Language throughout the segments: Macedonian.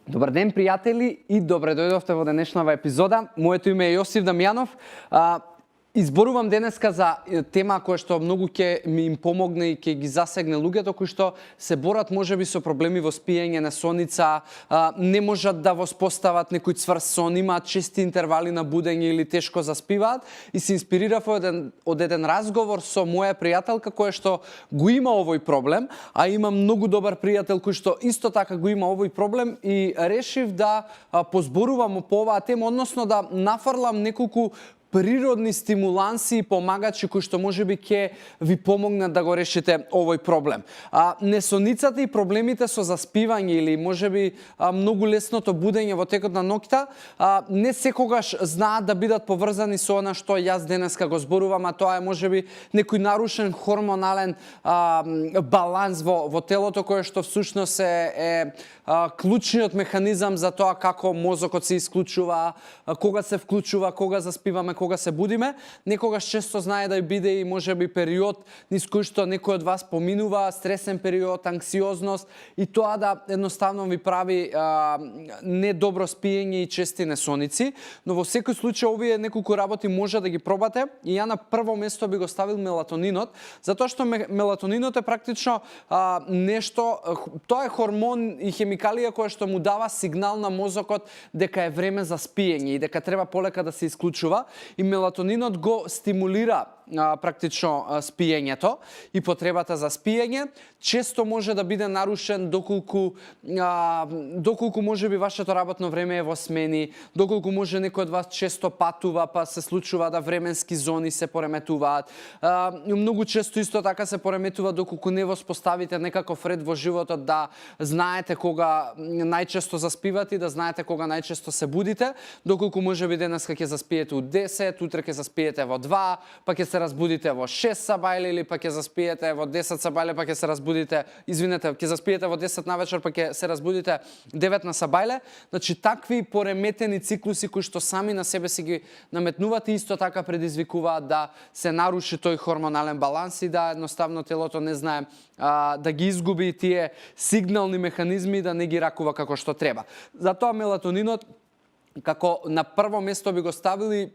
Добар ден, пријатели, и добре дојдовте во денешнава епизода. Моето име е Јосиф Дамјанов. Изборувам денеска за тема која што многу ќе ми им помогне и ќе ги засегне луѓето кои што се борат можеби со проблеми во спиење, несоница, не можат да воспостават некој цврст сон, имаат чести интервали на будење или тешко заспиваат, и се инспирирав од еден разговор со моја пријателка која што го има овој проблем, а има многу добар пријател кој што исто така го има овој проблем, и решив да позборувам по оваа тема, односно да нафрлам неколку природни стимуланси и помагачи кои што можеби ќе ви помогнат да го решите овој проблем. Несоницата и проблемите со заспивање или можеби многу лесното будење во текот на ноќта не секогаш знаат да бидат поврзани со она што јас денеска го зборувам, а тоа е можеби некој нарушен хормонален баланс во телото, кој што всушност е клучниот механизам за тоа како мозокот се исклучува, кога се вклучува, кога заспиваме, кога се будиме. Некогаш често знае да биде и можеби период низ кој што некој од вас поминува, стресен период, анксиозност, и тоа да едноставно ви прави недобро спиење и чести несоници. Но во секој случај овие неколку работи може да ги пробате, и ја на прво место би го ставил мелатонинот, затоа што мелатонинот е практично нешто, тоа е хормон и хемикалија која што му дава сигнал на мозокот дека е време за спиење и дека треба полека да се исклучува, и мелатонинот го стимулира практично спиењето и потребата за спиење. Често може да биде нарушен доколку можеби вашето работно време е во смени, доколку може некој од вас често патува, па се случува да временски зони се пореметуваат. Многу често исто така се пореметува доколку не воспоставите некаков ред во животот, да знаете кога најчесто заспивате и да знаете кога најчесто се будите, доколку можеби денеска ќе заспиете у 10, утре ќе заспиете во 2, па ќе се разбудите во 6 сабајле, или па ќе заспиете во 10 сабајле, па ќе се разбудите, ќе заспиете во 10 навечер, па ќе се разбудите 9 на сабајле. Значи, такви пореметени циклуси кои што сами на себе си ги наметнувате, исто така предизвикуваат да се наруши тој хормонален баланс и да едноставно телото не знае да ги изгуби тие сигнални механизми, да не ги ракува како што треба. Затоа мелатонинот како на прво место би го ставили.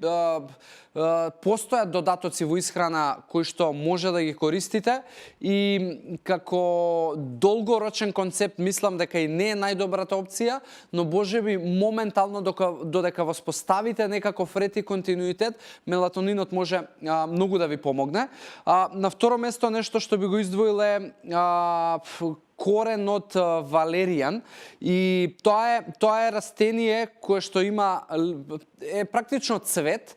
Постојат додатоци во исхрана кои што може да ги користите, и како долгорочен концепт мислам дека и не е најдобрата опција, но можеби моментално додека воспоставите некаков ред и континуитет, мелатонинот може многу да ви помогне. На второ место нешто што би го издвоил е корен од валеријан, и тоа е растение кое што е практично цвет,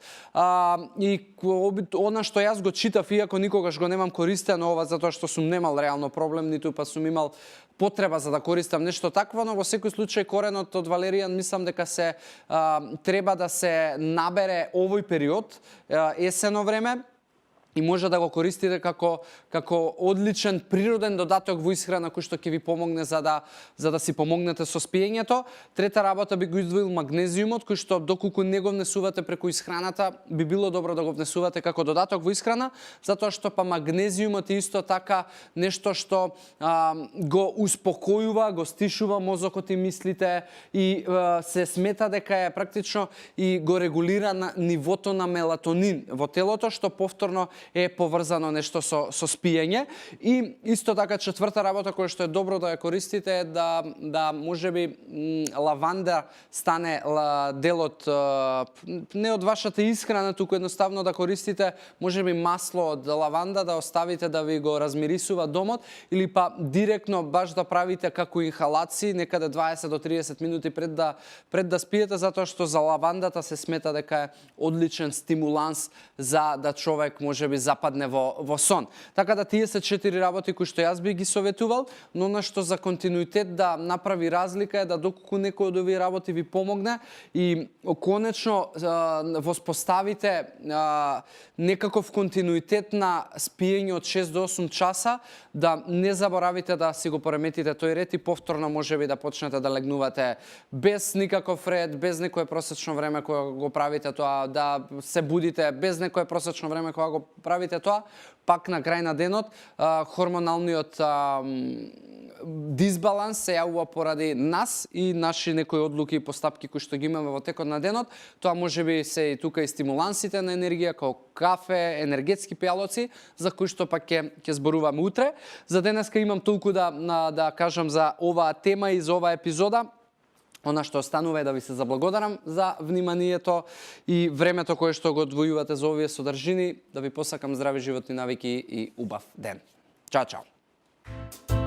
и она што јас го читав, иако никогаш го немам користено ова, затоа што сум немал реално проблем, ниту па сум имал потреба за да користам нешто такво, но во секој случај коренот од валеријан мислам дека треба да се набере овој период, есено време, и може да го користите како одличен природен додаток во исхрана кој што ќе ви помогне за да си помогнете со спиењето. Трета работа би го издвоил магнезиумот, кој што доколку не го внесувате преку исхраната, би било добро да го внесувате како додаток во исхрана, затоа што па магнезиумот е исто така нешто што го успокојува, го стишува мозокот и мислите, и се смета дека е практично и го регулира на нивото на мелатонин во телото, што повторно е поврзано нешто со спиење. И исто така четврта работа која што е добро да ја користите е да можеби лаванда стане дел од не од вашата исхрана, туку едноставно да користите можеби масло од лаванда, да оставите да ви го размирисува домот, или па директно баш да правите како инхалации некаде 20 до 30 минути пред да спиете, затоа што за лавандата се смета дека е одличен стимуланс за да човек можеби западне во сон. Така да тие се 4 работи кои што јас би ги советувал, но на што за континуитет да направи разлика е да доколку некој од овие работи ви помогне и конечно воспоставите некаков континуитет на спиење од 6 до 8 часа, да не заборавите да си го пореметите тој ред и повторно можеби да почнете да легнувате без никаков ред, без некое просечно време кога го правите тоа, да се будите без некое просечно време кога го правите тоа, пак на крај на денот хормоналниот дисбаланс се јавува поради нас и наши некои одлуки и постапки кои што ги имаме во текот на денот. Тоа можеби се и тука и стимулансите на енергија, како кафе, енергетски пијалоци, за кои што пак ќе зборуваме утре. За денеска имам толку да кажам за оваа тема и за оваа епизода. Она што останува е да ви се заблагодарам за вниманието и времето кое што го одвојувате за овие содржини, да ви посакам здрави животни навики и убав ден. Чао, чао!